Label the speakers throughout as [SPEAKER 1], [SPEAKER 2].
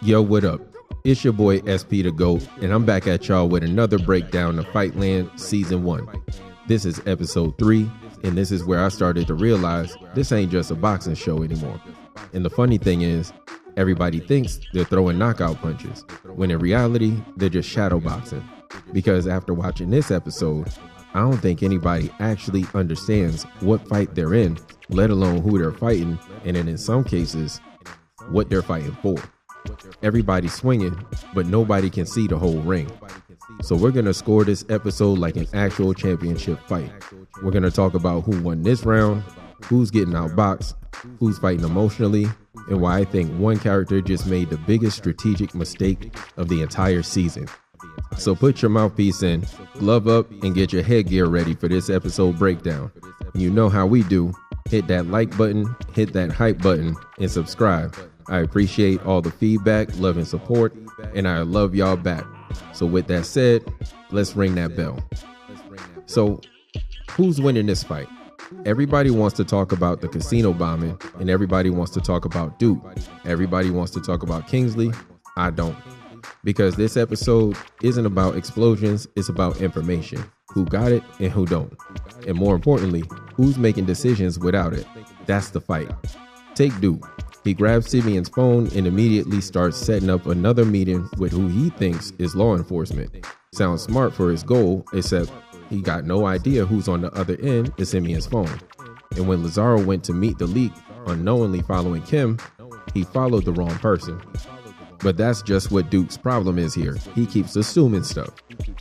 [SPEAKER 1] Yo, what up? It's your boy SP the GOAT, and I'm back at y'all with another breakdown of Fightland Season 1. This is Episode 3, and this is where I started to realize this ain't just a boxing show anymore. And the funny thing is, everybody thinks they're throwing knockout punches, when in reality, they're just shadowboxing. Because after watching this episode, I don't think anybody actually understands what fight they're in, let alone who they're fighting, and then in some cases, what they're fighting for. Everybody's swinging, but nobody can see the whole ring. So we're going to score this episode like an actual championship fight. We're going to talk about who won this round, who's getting outboxed, who's fighting emotionally, and why I think one character just made the biggest strategic mistake of the entire season. So put your mouthpiece in, glove up, and get your headgear ready for this episode breakdown. You know how we do. Hit that like button, hit that hype button, and subscribe. I appreciate all the feedback, love, and support, and I love y'all back. So with that said, let's ring that bell. So, who's winning this fight? Everybody wants to talk about the casino bombing, and everybody wants to talk about Duke. Everybody wants to talk about Kingsley. I don't. Because this episode isn't about explosions, it's about information. Who got it and who don't. And more importantly, who's making decisions without it. That's the fight. Take Duke. He grabs Simeon's phone and immediately starts setting up another meeting with who he thinks is law enforcement. Sounds smart for his goal, except he got no idea who's on the other end of Simeon's phone. And when Lazaro went to meet the leak, unknowingly following Kim, he followed the wrong person. But that's just what Duke's problem is here. He keeps assuming stuff.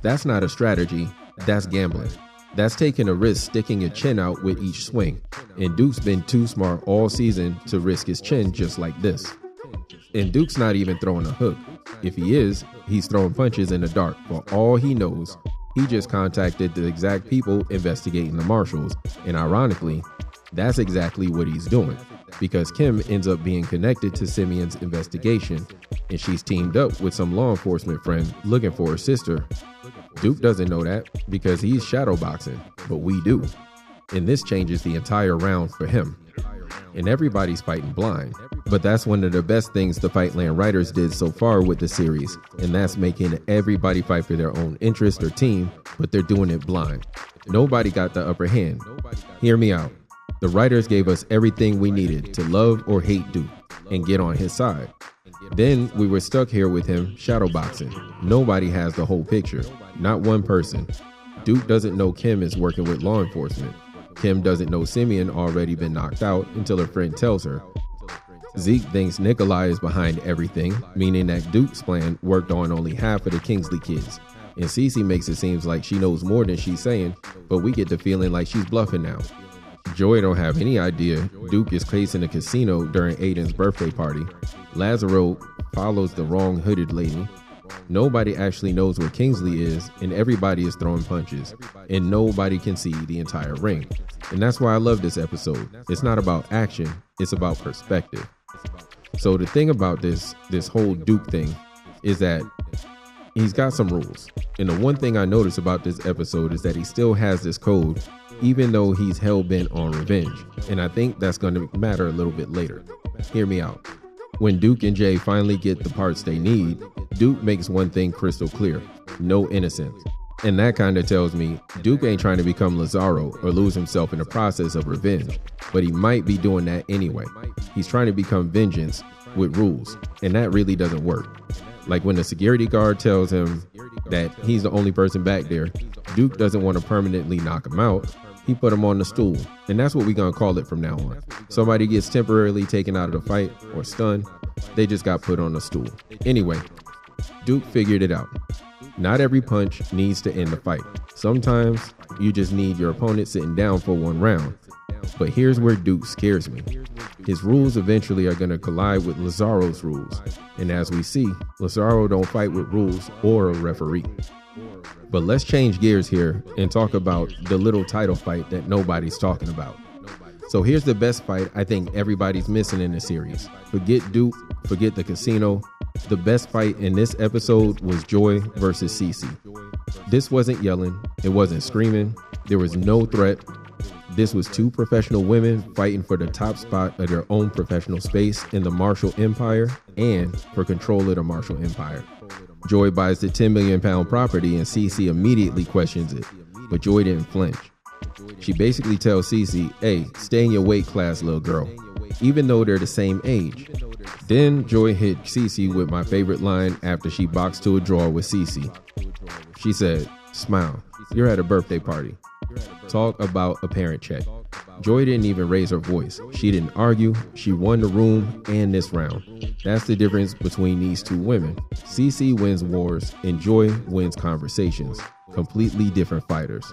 [SPEAKER 1] That's not a strategy, that's gambling. That's taking a risk sticking your chin out with each swing. And Duke's been too smart all season to risk his chin just like this. And Duke's not even throwing a hook. If he is, he's throwing punches in the dark. For all he knows, he just contacted the exact people investigating the marshals. And ironically, that's exactly what he's doing. Because Kim ends up being connected to Simeon's investigation, and she's teamed up with some law enforcement friend looking for her sister. Duke doesn't know that because he's shadowboxing, but we do. And this changes the entire round for him. And everybody's fighting blind. But that's one of the best things the Fightland writers did so far with the series, and that's making everybody fight for their own interest or team, but they're doing it blind. Nobody got the upper hand. Hear me out. The writers gave us everything we needed to love or hate Duke and get on his side. Then we were stuck here with him shadowboxing. Nobody has the whole picture. Not one person. Duke doesn't know Kim is working with law enforcement. Kim doesn't know Simeon already been knocked out until her friend tells her. Zeke thinks Nikolai is behind everything, meaning that Duke's plan worked on only half of the Kingsley kids. And Cece makes it seem like she knows more than she's saying, but we get the feeling like she's bluffing now. Joy don't have any idea Duke is casing a casino during Aiden's birthday party. Lazaro follows the wrong hooded lady. Nobody actually knows where Kingsley is, and everybody is throwing punches, and nobody can see the entire ring. And that's why I love this episode. It's not about action, it's about perspective. So the thing about this whole Duke thing is that he's got some rules. And the one thing I notice about this episode is that he still has this code, even though he's hell-bent on revenge. And I think that's going to matter a little bit later. Hear me out. When Duke and Jay finally get the parts they need, Duke makes one thing crystal clear: no innocence. And that kind of tells me Duke ain't trying to become Lazaro or lose himself in the process of revenge, but he might be doing that anyway. He's trying to become vengeance with rules, and that really doesn't work. Like when the security guard tells him that he's the only person back there, Duke doesn't want to permanently knock him out. He put him on the stool, and that's what we're going to call it from now on. Somebody gets temporarily taken out of the fight or stunned, they just got put on a stool. Anyway, Duke figured it out. Not every punch needs to end the fight. Sometimes you just need your opponent sitting down for one round. But here's where Duke scares me. His rules eventually are going to collide with Lazaro's rules. And as we see, Lazaro don't fight with rules or a referee. But let's change gears here and talk about the little title fight that nobody's talking about. So here's the best fight I think everybody's missing in the series. Forget Duke, forget the casino. The best fight in this episode was Joy versus Cece. This wasn't yelling, it wasn't screaming, there was no threat. This was two professional women fighting for the top spot of their own professional space in the Marshall Empire and for control of the Marshall Empire. Joy buys the 10 million pound property and Cece immediately questions it, but Joy didn't flinch. She basically tells Cece, hey, stay in your weight class, little girl, even though they're the same age. Then Joy hit Cece with my favorite line after she boxed to a draw with Cece. She said, smile, you're at a birthday party. Talk about a parent check. Joy didn't even raise her voice. She didn't argue. She won the room and this round. That's the difference between these two women. Cece wins wars and Joy wins conversations. Completely different fighters.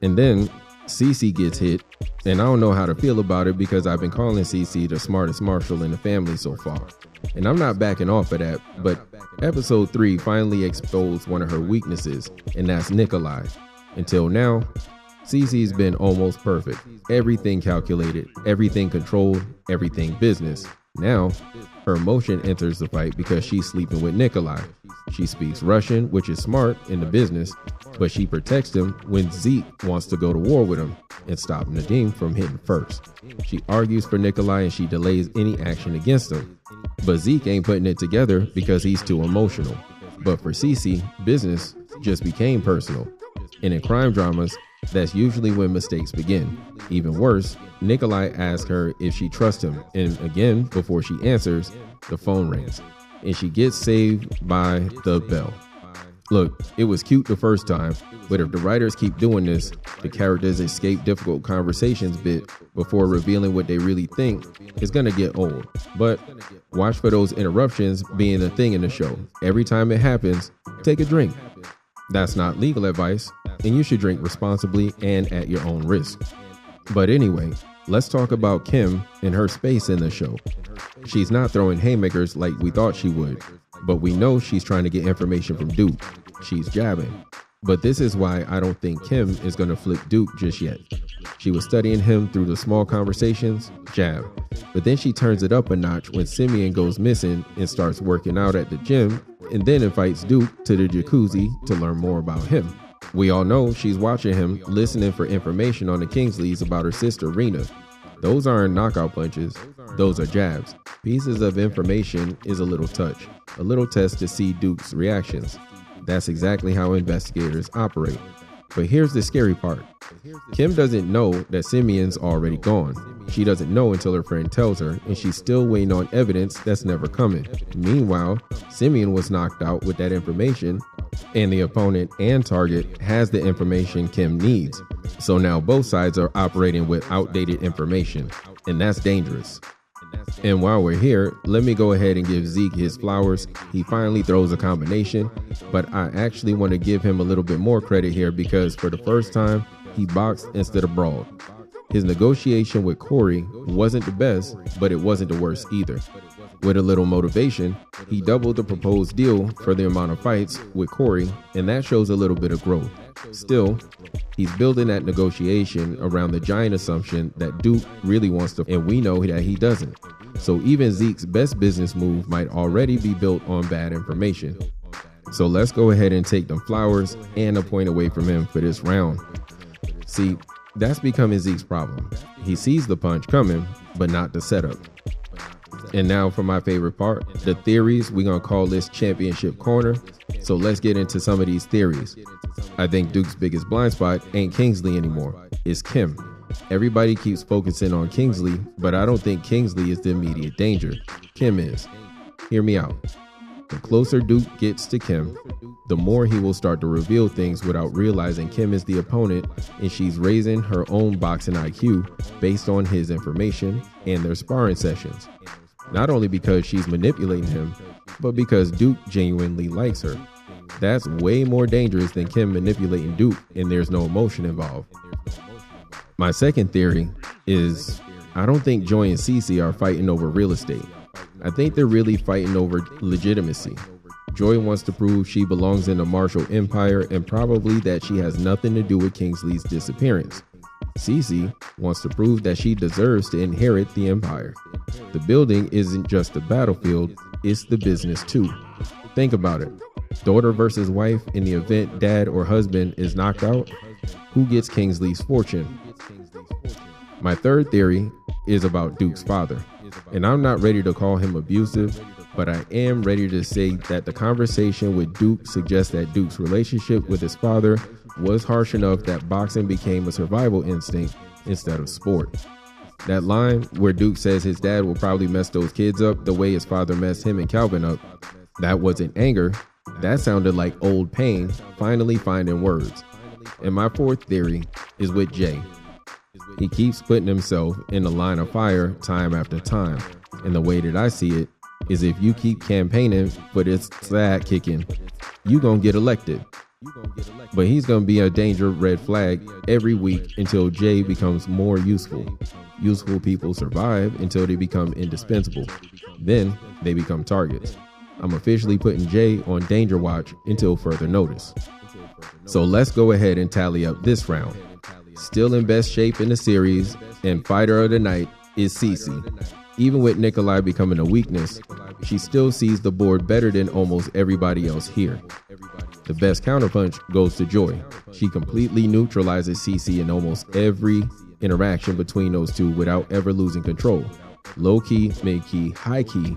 [SPEAKER 1] And then Cece gets hit, and I don't know how to feel about it because I've been calling Cece the smartest marshal in the family so far. And I'm not backing off of that, but episode 3 finally exposed one of her weaknesses, and that's Nikolai. Until now, Cece's been almost perfect. Everything calculated, everything controlled, everything business. Now, her emotion enters the fight because she's sleeping with Nikolai. She speaks Russian, which is smart in the business, but she protects him when Zeke wants to go to war with him and stop Nadim from hitting first. She argues for Nikolai and she delays any action against him. But Zeke ain't putting it together because he's too emotional. But for Cece, business just became personal. And in crime dramas, that's usually when mistakes begin. Even worse, Nikolai asks her if she trusts him, and again, before she answers, the phone rings, and she gets saved by the bell. Look, it was cute the first time, but if the writers keep doing this, the characters escape difficult conversations bit before revealing what they really think, it's gonna get old. But watch for those interruptions being a thing in the show. Every time it happens, take a drink. That's not legal advice, and you should drink responsibly and at your own risk. But anyway, let's talk about Kim and her space in the show. She's not throwing haymakers like we thought she would, but we know she's trying to get information from Duke. She's jabbing. But this is why I don't think Kim is going to flip Duke just yet. She was studying him through the small conversations, jab. But then she turns it up a notch when Simeon goes missing and starts working out at the gym, and then invites Duke to the jacuzzi to learn more about him. We all know she's watching him, listening for information on the Kingsleys about her sister Rena. Those aren't knockout punches, those are jabs. Pieces of information is a little touch, a little test to see Duke's reactions. That's exactly how investigators operate. But here's the scary part. Kim doesn't know that Simeon's already gone. She doesn't know until her friend tells her, and she's still waiting on evidence that's never coming. Meanwhile, Simeon was knocked out with that information, and the opponent and target has the information Kim needs. So now both sides are operating with outdated information, and that's dangerous. And while we're here, let me go ahead and give Zeke his flowers. He finally throws a combination, but I actually want to give him a little bit more credit here because for the first time, he boxed instead of brawled. His negotiation with Corey wasn't the best, but it wasn't the worst either. With a little motivation, he doubled the proposed deal for the amount of fights with Corey, and that shows a little bit of growth. Still, he's building that negotiation around the giant assumption that Duke really wants to, and we know that he doesn't. So even Zeke's best business move might already be built on bad information. So let's go ahead and take them flowers and a point away from him for this round. See, that's becoming Zeke's problem. He sees the punch coming, but not the setup. And now for my favorite part, the theories. We're going to call this Championship Corner. So let's get into some of these theories. I think Duke's biggest blind spot ain't Kingsley anymore. It's Kim. Everybody keeps focusing on Kingsley, but I don't think Kingsley is the immediate danger. Kim is. Hear me out. The closer Duke gets to Kim, the more he will start to reveal things without realizing Kim is the opponent and she's raising her own boxing IQ based on his information and their sparring sessions. Not only because she's manipulating him, but because Duke genuinely likes her. That's way more dangerous than Kim manipulating Duke and there's no emotion involved. My second theory is I don't think Joy and Cece are fighting over real estate. I think they're really fighting over legitimacy. Joy wants to prove she belongs in the Marshall Empire and probably that she has nothing to do with Kingsley's disappearance. Cece wants to prove that she deserves to inherit the empire. The building isn't just the battlefield, it's the business too. Think about it. Daughter versus wife in the event dad or husband is knocked out. Who gets Kingsley's fortune? My third theory is about Duke's father, and I'm not ready to call him abusive, but I am ready to say that the conversation with Duke suggests that Duke's relationship with his father was harsh enough that boxing became a survival instinct instead of sport. That line where Duke says his dad will probably mess those kids up the way his father messed him and Calvin up, that wasn't anger. That sounded like old pain finally finding words. And my fourth theory is with Jay. He keeps putting himself in the line of fire time after time. And the way that I see it is if you keep campaigning for this sad kicking, you gonna get elected. But he's gonna be a danger red flag every week until Jay becomes more useful. Useful people survive until they become indispensable. Then they become targets. I'm officially putting Jay on danger watch until further notice. So let's go ahead and tally up this round. Still in best shape in the series and fighter of the night is Cece. Even with Nikolai becoming a weakness, she still sees the board better than almost everybody else here. The best counterpunch goes to Joy. She completely neutralizes Cece in almost every interaction between those two without ever losing control. Low key, mid key, high key.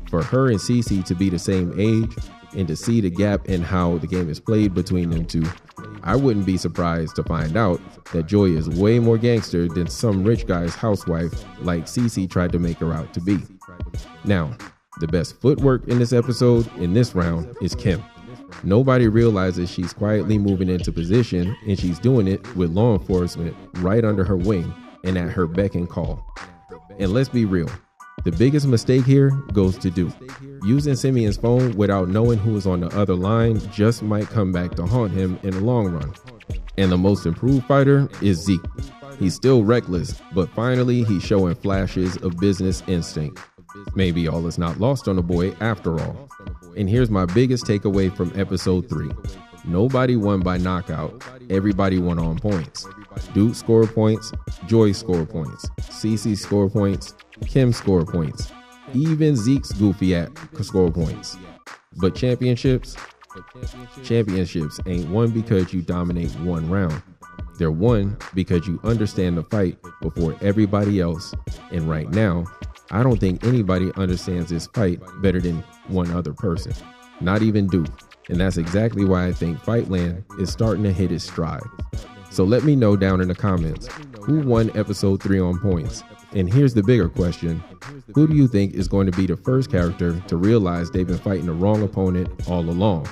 [SPEAKER 1] For her and Cece to be the same age and to see the gap in how the game is played between them two, I wouldn't be surprised to find out that Joy is way more gangster than some rich guy's housewife like Cece tried to make her out to be. Now, the best footwork in this episode, in this round, is Kim. Nobody realizes she's quietly moving into position, and she's doing it with law enforcement right under her wing and at her beck and call. And let's be real, the biggest mistake here goes to Duke. Using Simeon's phone without knowing who is on the other line just might come back to haunt him in the long run. And the most improved fighter is Zeke. He's still reckless, but finally he's showing flashes of business instinct. Maybe all is not lost on the boy after all. And here's my biggest takeaway from episode 3. Nobody won by knockout. Everybody won on points. Duke scored points, Joy scored points, Cece scored points, Kim scored points, even Zeke's goofy act scored points. But championships ain't won because you dominate one round. They're won because you understand the fight before everybody else. And right now, I don't think anybody understands this fight better than one other person. Not even Duke. And that's exactly why I think Fightland is starting to hit its stride. So let me know down in the comments, who won episode 3 on points? And here's the bigger question. Who do you think is going to be the first character to realize they've been fighting the wrong opponent all along?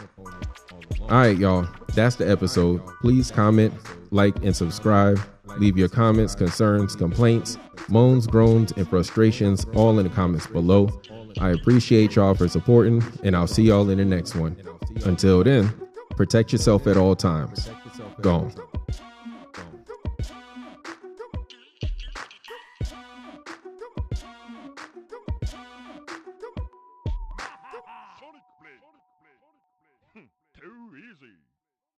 [SPEAKER 1] Alright y'all, that's the episode. Please comment, like, and subscribe. Leave your comments, concerns, complaints, moans, groans, and frustrations all in the comments below. I appreciate y'all for supporting, and I'll see y'all in the next one. Until then, protect yourself at all times. Gone.